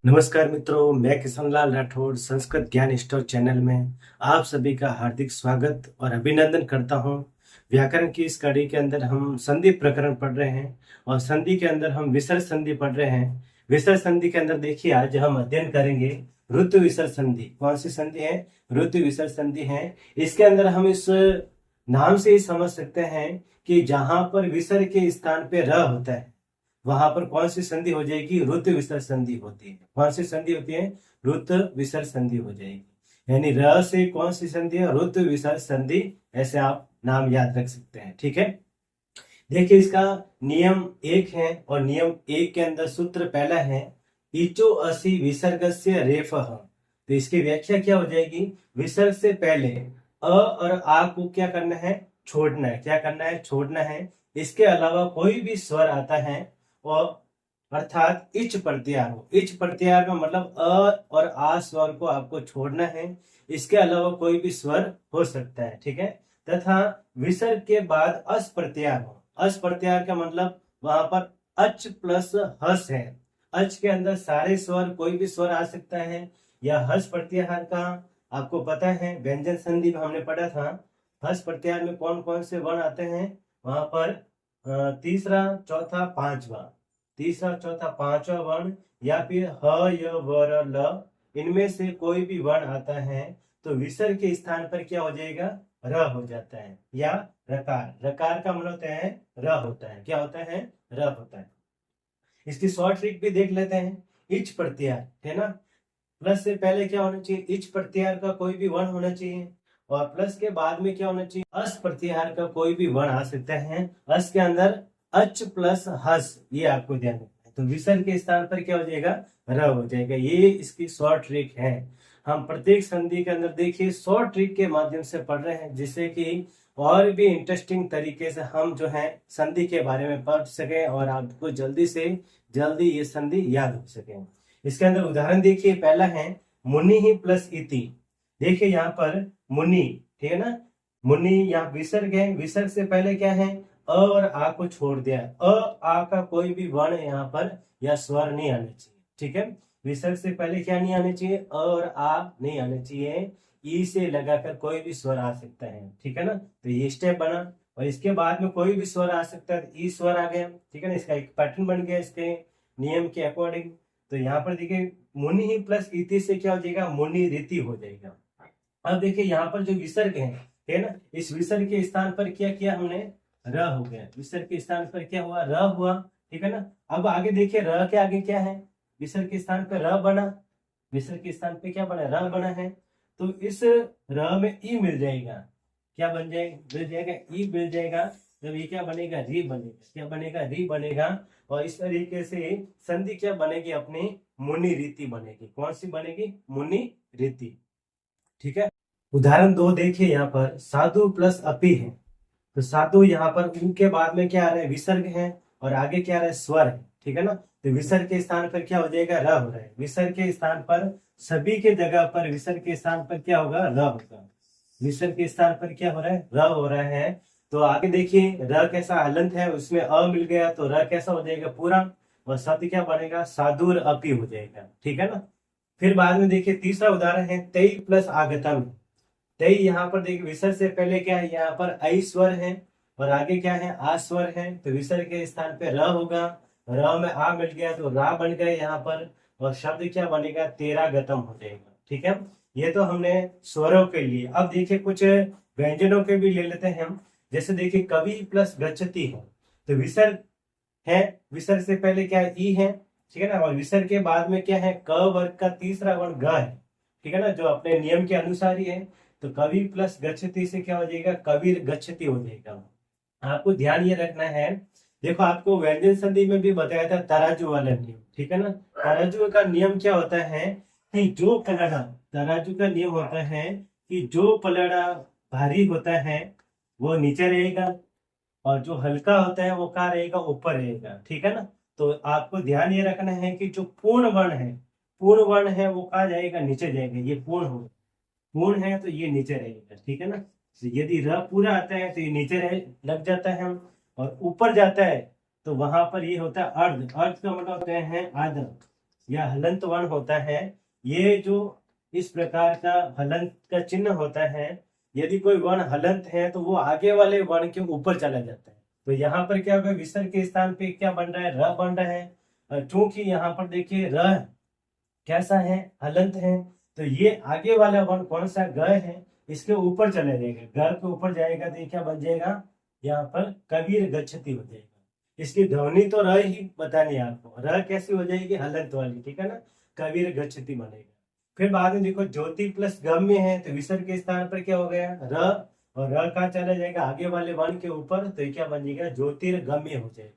नमस्कार मित्रों, मैं किशनलाल राठौड़ संस्कृत ज्ञान स्टोर चैनल में आप सभी का हार्दिक स्वागत और अभिनंदन करता हूं। व्याकरण की इस कड़ी के अंदर हम संधि प्रकरण पढ़ रहे हैं और संधि के अंदर हम विसर्ग संधि पढ़ रहे हैं। विसर्ग संधि के अंदर देखिए, आज हम अध्ययन करेंगे ऋतु विसर्ग संधि। कौन सी संधि है? ऋतु विसर्ग संधि है। इसके अंदर हम इस नाम से ही समझ सकते हैं कि जहां पर विसर्ग के स्थान पे र होता है वहां पर कौन सी संधि हो जाएगी? ऋतु विसर्ग संधि होती है। कौन सी संधि होती है? ऋतु विसर्ग संधि हो जाएगी। यानी र से कौन सी संधि है? ऋतु विसर्ग संधि। ऐसे आप नाम याद रख सकते हैं। ठीक है, देखिए इसका नियम 1 है और नियम 1 के अंदर सूत्र पहला है इचो असी विसर्गस्य रेफः। तो इसकी व्याख्या क्या हो जाएगी? विसर्ग से पहले अ और आ को क्या करना है? छोड़ना है। क्या करना है? छोड़ना है। इसके अलावा कोई भी स्वर आता है और अर्थात इच प्रत्याहार हो। इच प्रत्याहार का मतलब अ और आ स्वर को आपको छोड़ना है। इसके अलावा कोई भी स्वर हो सकता है। ठीक है, तथा विसर्ग के बाद अस प्रत्याहार हो। अस प्रत्याहार का मतलब वहां पर अच प्लस हस है। अच के अंदर सारे स्वर, कोई भी स्वर आ सकता है। या हस प्रत्याहार का आपको पता है, व्यंजन संधि में हमने पढ़ा था। हस प्रत्याहार में कौन कौन से वर्ण आते हैं? वहां पर तीसरा, चौथा, पांचवा। तीसरा, चौथा, पांचवा वर्ण या फिर ह, य, व, र, ल, इनमें से कोई भी वर्ण आता है तो विसर्ग के स्थान पर क्या हो जाएगा? र हो जाता है। या रकार, रकार का मतलब होता है र होता है। क्या होता है? र होता है। इसकी शॉर्ट ट्रिक भी देख लेते हैं। इच प्रत्याहार है ना, प्लस से पहले क्या होना चाहिए? इच प्रत्याहार का कोई भी वर्ण होना चाहिए और प्लस के बाद में क्या होना चाहिए? अस प्रत्याहार का कोई भी वर्ण आ सकता है। अस के अंदर अच प्लस हस, ये आपको ध्यान रखना है। तो विसर्ग के स्थान पर क्या हो जाएगा? र हो जाएगा। ये इसकी शॉर्ट ट्रिक है। हम प्रत्येक संधि के अंदर देखिए शॉर्ट ट्रिक के माध्यम से पढ़ रहे हैं, जिससे कि और भी इंटरेस्टिंग तरीके से हम जो है संधि के बारे में पढ़ सके और आपको जल्दी से जल्दी ये संधि याद हो सके। इसके अंदर उदाहरण देखिए, पहला है मुनि ही प्लस इति। देखिए यहाँ पर मुनि, ठीक है ना, मुनि यहाँ विसर्ग है। विसर्ग से पहले क्या है? अ और आ को छोड़ दिया। अ आ का कोई भी वर्ण यहाँ पर या स्वर नहीं आना चाहिए। ठीक है, विसर्ग से पहले क्या नहीं आने चाहिए? अ और आ नहीं आने चाहिए। ई से लगाकर कोई भी स्वर आ सकता है। ठीक है ना, तो ये स्टेप बना। और इसके बाद में कोई भी स्वर आ सकता है, ई स्वर आ गया। ठीक है ना, इसका एक पैटर्न बन गया इसके नियम के अकॉर्डिंग। तो यहाँ पर देखिए मुनि ही प्लस इति से क्या हो जाएगा? मुनि रीति हो जाएगा। अब देखिए यहाँ पर जो विसर्ग है ना, इस विसर्ग के स्थान पर क्या किया हमने? र हो गया। विसर्ग के स्थान पर क्या हुआ? र हुआ। ठीक है ना, अब आगे देखिए र के आगे क्या है? विसर्ग के स्थान पर र बना। विसर्ग के स्थान पे क्या बना? र बना है। तो इस र में ई मिल जाएगा। क्या बन जाएगा? मिल जाएगा, ई मिल जाएगा। जब ये क्या बनेगा? री बनेगा। क्या बनेगा? री बनेगा। और इस तरीके से संधि क्या बनेगी? अपनी मुनि रीति बनेगी। कौन सी बनेगी? मुनि रीति। ठीक है, उदाहरण 2 देखिए, यहाँ पर साधु प्लस अपि है। तो साधु यहाँ पर उ के बाद में क्या आ रहा है? विसर्ग है और आगे क्या आ रहा है? स्वर है। ठीक है ना, तो विसर्ग के स्थान पर क्या हो जाएगा? र हो रहा है। विसर्ग के स्थान पर सभी के जगह पर विसर्ग के स्थान पर क्या होगा? र होगा। विसर्ग के स्थान पर क्या हो रहा है? र हो रहा है। तो आगे देखिए र कैसा हलंत है, उसमें अ मिल गया तो र कैसा हो जाएगा? पूरा। और शब्द क्या बनेगा? साधुर अपि हो जाएगा। ठीक है ना, फिर बाद में देखिए तीसरा उदाहरण है तई प्लस आगतम। तई यहाँ पर देखिए विसर्ग से पहले क्या है? यहाँ पर ऐ स्वर है और आगे क्या है? आ स्वर है। तो विसर्ग के स्थान पे र होगा। र में आ मिल गया तो रा बन गए यहाँ पर। और शब्द क्या बनेगा? तेरा गतम हो जाएगा। ठीक है, ये तो हमने स्वरों के लिए। अब देखिए कुछ व्यंजनों के भी ले लेते हैं हम। जैसे देखिए कवि प्लस गच्छति है। तो विसर्ग है, विसर्ग से पहले क्या है? ई है। ठीक है ना, और विसर्ग के बाद में क्या है? क वर्ग का तीसरा वर्ण ग है। ठीक है ना, जो अपने नियम के अनुसार ही है। तो कवि प्लस गच्छति से क्या हो जाएगा? कबीर गच्छति हो जाएगा। आपको ध्यान ये रखना है। देखो आपको व्यंजन संधि में भी बताया था तराजू वाला नियम। ठीक है ना, तराजू का नियम क्या होता है कि जो पलड़ा, तराजू का नियम होता है कि जो पलड़ा भारी होता है वो नीचे रहेगा और जो हल्का होता है वो कहाँ रहेगा? ऊपर रहेगा। ठीक है ना, तो आपको ध्यान ये रखना है कि जो पूर्ण वर्ण है, पूर्ण वर्ण है वो कहाँ जाएगा? नीचे जाएगा। ये पूर्ण हो, पूर्ण है तो ये नीचे रहेगा। ठीक है ना, तो यदि र पूरा आता है तो ये नीचे रह लग जाता है। और ऊपर जाता है तो वहां पर ये होता है अर्ध। अर्ध का मतलब होता है आधा। या हलंत वर्ण होता है, ये जो इस प्रकार का हलंत का चिन्ह होता है, यदि कोई वर्ण हलंत है तो वो आगे वाले वर्ण के ऊपर चला जाता है। तो यहाँ पर क्या होगा, विसर्ग के स्थान पे क्या बन रहा है, र बन रहा है। चूंकि यहाँ पर देखिए र कैसा है, हलंत है, तो ये आगे वाला वर्ण कौन सा, ग है, इसके ऊपर चला जाएगा। ग के ऊपर जाएगा तो ये क्या बन जाएगा, यहाँ पर कबीर गच्छति हो जाएगा। इसकी ध्वनि तो र ही बतानी है आपको, र कैसी हो जाएगी, हलंत वाली, ठीक है ना, कबीर गच्छति बनेगा। फिर बाद में देखो ज्योति प्लस गम्य है, तो विसर्ग के स्थान पर क्या हो गया, र, और र कहाँ चला जाएगा, आगे वाले वर्ण के ऊपर, तो ये क्या बन जाएगा, ज्योतिर्गम्य हो जाएगा।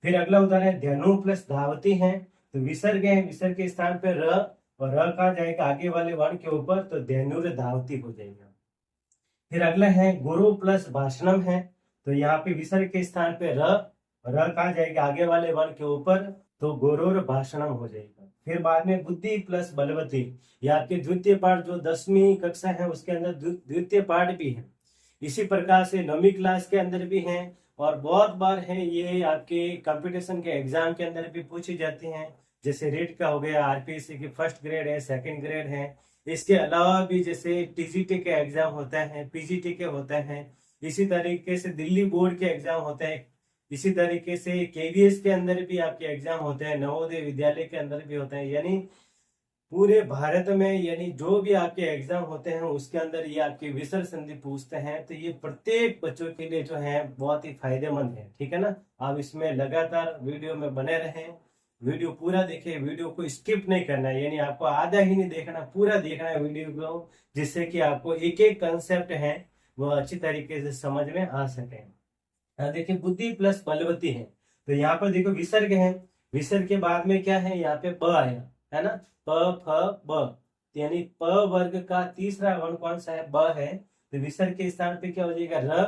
फिर अगला उदाहरण है धनु प्लस धावती है, तो विसर्ग है, विसर्ग के स्थान पर र, और र कहाँ जाएगा, आगे वाले वर्ण के ऊपर, तो धनुर धावती हो जाएगा। फिर अगला है गुरु प्लस भाषणम है, तो यहाँ पे विसर्ग के स्थान पे र, और र कहाँ जाएगा, आगे वाले वर्ण के ऊपर, तो गुरुर भाषणम हो जाएगा। फिर बाद में बुद्धि प्लस बलवती, ये आपके द्वितीय पाठ जो 10वीं कक्षा है उसके अंदर द्वितीय पाठ भी है। इसी प्रकार से 9वीं क्लास के अंदर भी है, और बहुत बार है ये आपके कंपटीशन के एग्जाम के अंदर भी पूछी जाती हैं। जैसे रेट का हो गया, आरपीएससी की फर्स्ट ग्रेड है, सेकंड ग्रेड है। इसके अलावा भी जैसे टीजीटी के एग्जाम होता है, पीजीटी के होते हैं, इसी तरीके से दिल्ली बोर्ड के एग्जाम होते हैं, इसी तरीके से केवीएस के अंदर भी आपके एग्जाम होते हैं, नवोदय विद्यालय के अंदर भी होते हैं। यानी पूरे भारत में, यानी जो भी आपके एग्जाम होते हैं उसके अंदर ये आपकी विसर्ग संधि पूछते हैं। तो ये प्रत्येक बच्चों के लिए जो है बहुत ही फायदेमंद है, ठीक है ना। आप इसमें लगातार वीडियो में बने रहें, वीडियो पूरा देखें, वीडियो को स्किप नहीं करना है, यानी आपको आधा ही नहीं देखना, पूरा देखना है वीडियो को, जिससे कि आपको एक एक कंसेप्ट है वो अच्छी तरीके से समझ में आ सके। देखिए बुद्धि प्लस बलवती है, तो यहाँ पर देखो विसर्ग है, विसर्ग के बाद में क्या है, यहाँ पे प आया है ना, प फ ब, यानी प वर्ग का तीसरा वर्ण कौन सा है, ब है। तो विसर्ग के स्थान पे क्या हो जाएगा, र,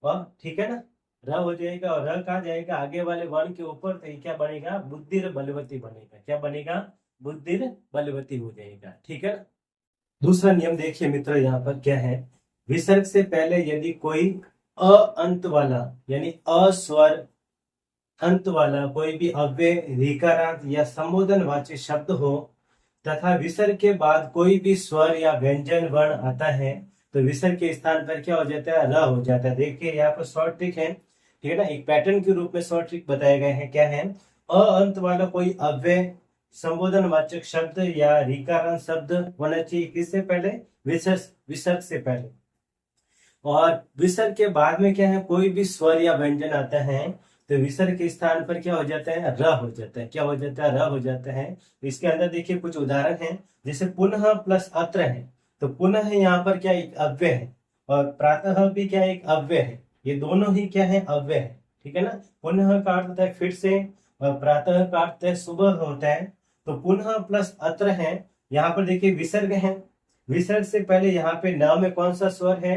व, ठीक है ना, र हो जाएगा, और र कहाँ जाएगा, आगे वाले वर्ण के ऊपर, तो ये क्या बनेगा, बुद्धिर बलवती बनेगा। क्या बनेगा, बुद्धिर बलवती हो जाएगा, ठीक है। दूसरा नियम देखिए मित्र, यहाँ पर क्या है, विसर्ग से पहले यदि कोई अ अंत वाला, यानी अस्वर अंत वाला कोई भी अव्यय, ऋकारांत या संबोधनवाची शब्द हो, तथा विसर्ग के बाद कोई भी स्वर या व्यंजन वर्ण आता है, तो विसर्ग के स्थान पर क्या हो जाता है, र हो जाता है। देखिए यहाँ पर शॉर्ट ट्रिक है, ठीक है ना, एक पैटर्न के रूप में शॉर्ट ट्रिक बताए गए हैं। क्या है, अ अंत वाला कोई अव्यय, संबोधनवाचक शब्द या ऋकारांत शब्द होना चाहिए किससे पहले, विसर्ग से पहले। और विसर्ग के बाद में क्या है, कोई भी स्वर या व्यंजन आता है, तो विसर्ग के स्थान पर क्या हो जाता है, र हो जाता है। क्या हो जाता है, र हो जाता है। तो इसके अंदर देखिए कुछ उदाहरण हैं, जैसे पुनः प्लस अत्र है, तो पुनः यहाँ पर क्या एक अव्यय है, और प्रातः भी क्या एक अव्यय है, ये दोनों ही क्या है, अव्यय है, ठीक है ना। पुनः का अर्थ होता है फिर से, और प्रातः का अर्थ है सुबह होता है। तो पुनः प्लस अत्र है, यहाँ पर देखिए विसर्ग है, विसर्ग से पहले यहाँ पे न में कौन सा स्वर है,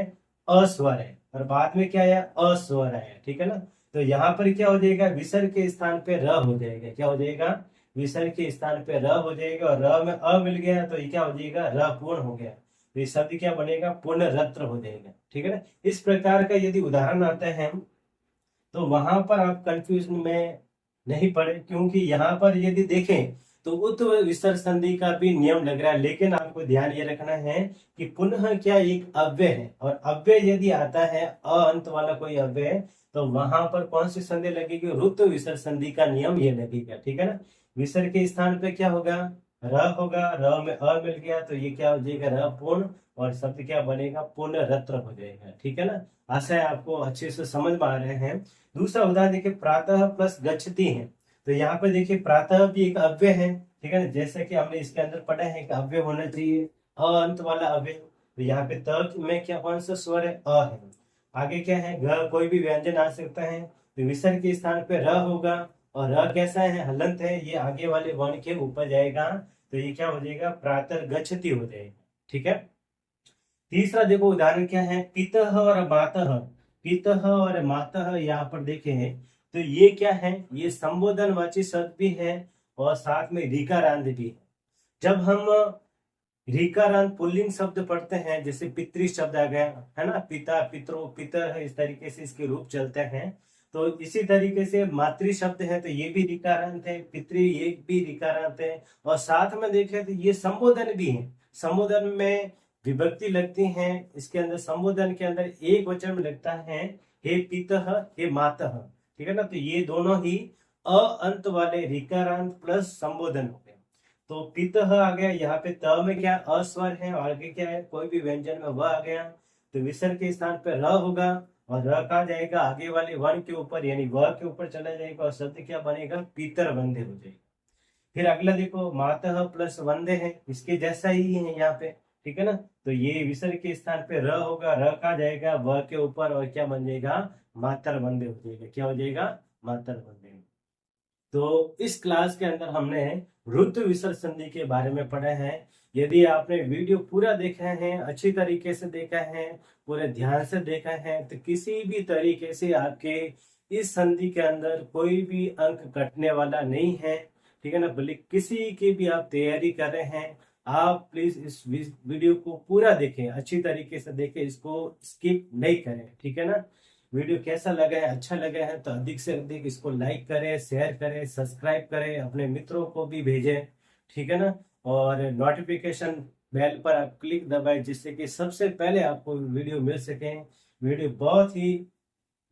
अस्वर है, और बाद में क्या आया, अस्वर आया, ठीक है ना। तो यहाँ पर क्या हो जाएगा, विसर्ग के स्थान पे र हो जाएगा। क्या हो जाएगा, विसर्ग के स्थान पे र हो जाएगा, और र में अ मिल गया तो ये क्या हो जाएगा, र पूर्ण हो गया, तो ये शब्द क्या बनेगा, पुनरत्र हो जाएगा, ठीक है ना। इस प्रकार का यदि उदाहरण आता है तो वहां पर आप कंफ्यूजन में नहीं पड़े, क्योंकि यहाँ पर यदि देखें तो उत्व विसर्ग संधि का भी नियम लग रहा है, लेकिन आपको ध्यान ये रखना है कि पुनः क्या एक अव्यय है, और अव्यय यदि आता है अ अंत वाला कोई अव्यय, तो वहां पर कौन सी संधि लगेगी, रुत्व विसर्ग संधि का नियम ये लगेगा, ठीक है ना। विसर्ग के स्थान पे क्या होगा, र होगा, र में अ मिल गया तो ये क्या हो जाएगा, र पूर्ण, और शब्द क्या बनेगा, पुनरत्र हो जाएगा, ठीक है ना। आशा है आपको अच्छे से समझ में आ रहे हैं। दूसरा उदाहरण देखिए, प्रातः प्लस गच्छति है, तो यहाँ पे देखिए प्रातः भी एक अव्यय है, ठीक है ना, जैसे कि हमने इसके अंदर पढ़ा है कि अव्यय होना चाहिए अ अंत वाला अव्यय। तो यहाँ पे त में क्या कौन सा स्वर है, अ है। आगे क्या है, घ कोई भी व्यंजन आ सकता है, तो विसर्ग के स्थान पे र होगा, और र कैसा है, हलंत है, ये आगे वाले वर्ण के ऊपर जाएगा, तो ये क्या हो जाएगा, प्रातः गच्छति हो जाएगा, ठीक है। तीसरा देखो उदाहरण क्या है, पितः और मातः, पितः और मातः यहाँ पर देखें तो ये क्या है, ये संबोधनवाची शब्द भी है, और साथ में ऋकारांत भी है। जब हम ऋकारांत पुल्लिंग शब्द पढ़ते हैं, जैसे पितृ शब्द आ गया है ना, पिता, पितरों, पितर है, इस तरीके से इसके रूप चलते हैं। तो इसी तरीके से मातृ शब्द है तो ये भी ऋकारांत है, पितृ ये भी ऋकारांत है, और साथ में देखें तो ये संबोधन भी है। संबोधन में विभक्ति लगती है, इसके अंदर संबोधन के अंदर एक वचन में लगता है हे पितः हे मातः, ठीक है ना। तो ये दोनों ही अ अंत वाले ऋकारांत प्लस संबोधन हो गए। तो पितः आ गया, यहाँ पे त में क्या अस्वर है और आगे क्या है कोई भी व्यंजन में व आ गया, तो विसर्ग के स्थान पे र होगा और र कहा जाएगा आगे वाले वर्ण के ऊपर, यानी व के ऊपर चला जाएगा और शब्द क्या बनेगा पीतर वंदे हो जाएगा। फिर अगला देखो मातः प्लस वंदे है, इसके जैसा ही है यहाँ पे, ठीक है ना। तो ये विसर्ग के स्थान पे र होगा, र कहा जाएगा व के ऊपर और क्या बन जाएगा मातर वंदे हो जाएगा। क्या हो जाएगा मातर वंदे। तो इस क्लास के अंदर हमने ऋतु विसर्ग संधि के बारे में पढ़ा है। यदि आपने वीडियो पूरा देखा है, अच्छी तरीके से देखा है, पूरे ध्यान से देखा है, तो किसी भी तरीके से आपके इस संधि के अंदर कोई भी अंक कटने वाला नहीं है, ठीक है ना। भले किसी की भी आप तैयारी कर रहे हैं, आप प्लीज इस वीडियो को पूरा देखें, अच्छी तरीके से देखें, इसको स्किप नहीं करें, ठीक है ना। वीडियो कैसा लगा है, अच्छा लगा है तो अधिक से अधिक इसको लाइक करें, शेयर करें, सब्सक्राइब करें, अपने मित्रों को भी भेजें, ठीक है ना। और नोटिफिकेशन बेल पर आप क्लिक दबाएं जिससे कि सबसे पहले आपको वीडियो मिल सके। वीडियो बहुत ही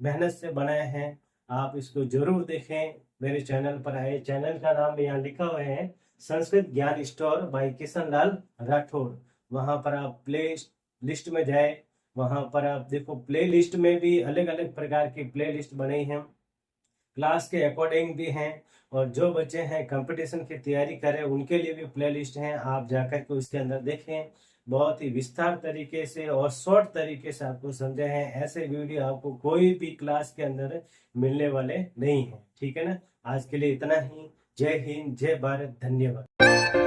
मेहनत से बनाए हैं, आप इसको जरूर देखें। मेरे चैनल पर आए, चैनल का नाम यहाँ लिखा हुआ है संस्कृत ज्ञान स्टोर बाय किशन लाल राठौड़। वहां पर आप प्ले लिस्ट में जाए, वहां पर आप देखो प्ले लिस्ट में भी अलग अलग प्रकार की प्ले लिस्ट बनी है, क्लास के अकॉर्डिंग भी हैं, और जो बच्चे हैं कंपटीशन की तैयारी करें उनके लिए भी प्ले लिस्ट है। आप जाकर के उसके अंदर देखें, बहुत ही विस्तार तरीके से और शॉर्ट तरीके से आपको समझे हैं। ऐसे वीडियो आपको कोई भी क्लास के अंदर मिलने वाले नहीं है, ठीक है ना। आज के लिए इतना ही। जय हिंद, जय भारत, धन्यवाद।